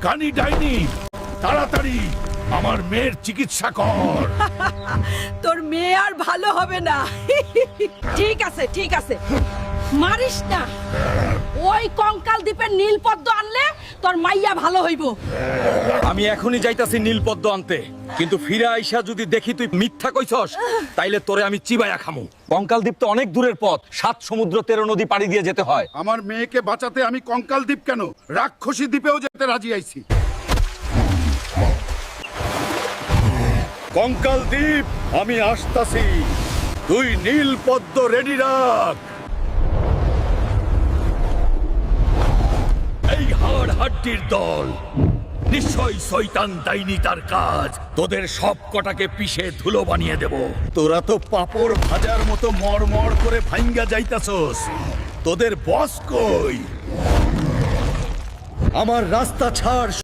কানি ডাইনি, তাড়াতাড়ি আমার মেয়ের চিকিৎসা কর। তোর মেয়ে আর ভালো হবে না। ঠিক আছে ঠিক আছে, মারিস না। ওই কঙ্কাল দ্বীপের নীলপদ্ম আনলে তোর মাইয়া ভালো হইব। আমি এখনই যাইতাছি নীলপদ্ম আনতে, কিন্তু ফিরে আইসা যদি দেখি তুই মিথ্যা কইছস তাইলে তোরে আমি চিবাইয়া খামু। কঙ্কাল দ্বীপ তো অনেক দূরের পথ, 7 সমুদ্র 13 নদী পাড়ি দিয়ে যেতে হয়। আমার মেয়েকে বাঁচাতে আমি কঙ্কাল দ্বীপ কেন, রাক্ষসী দ্বীপেও যেতে রাজি আইছি। কঙ্কাল দ্বীপ, আমি আসতাছি। তুই নীলপদ্ম রেডি রাখ। এই হাড় হাড্ডির দল নিশ্চয়ই শয়তান ডাইনি তার কাজ। তোদের সব কটাকে পিষে ধুলো বানিয়ে দেব। তোরা তো পাপড় ভাজার মতো মড়মড় করে ভাঙ্গা যাইতাছস। তোদের বস কই? আমার রাস্তা ছাড়।